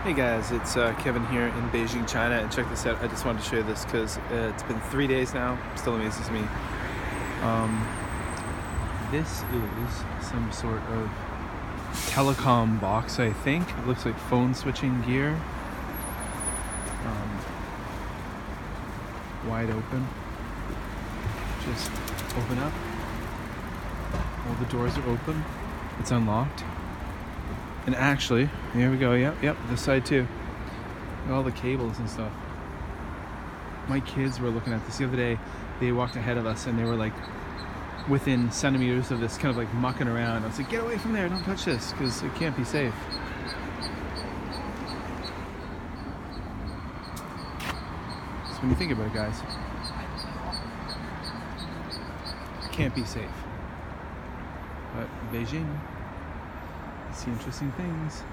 Hey guys, it's Kevin here in Beijing, China, and check this out. I just wanted to show you this because it's been 3 days now. Still amazes me. Um, this is some sort of telecom box, I think. It looks like phone switching gear. Wide open. Just open up. All the doors are open. It's unlocked. And actually, here we go. Yep, this side too. All the cables and stuff. My kids were looking at this the other day. They walked ahead of us and they were like within centimeters of this, kind of like mucking around. I was like, get away from there, don't touch this, because it can't be safe. So when you think about it, guys, it can't be safe. But Beijing, I see interesting things.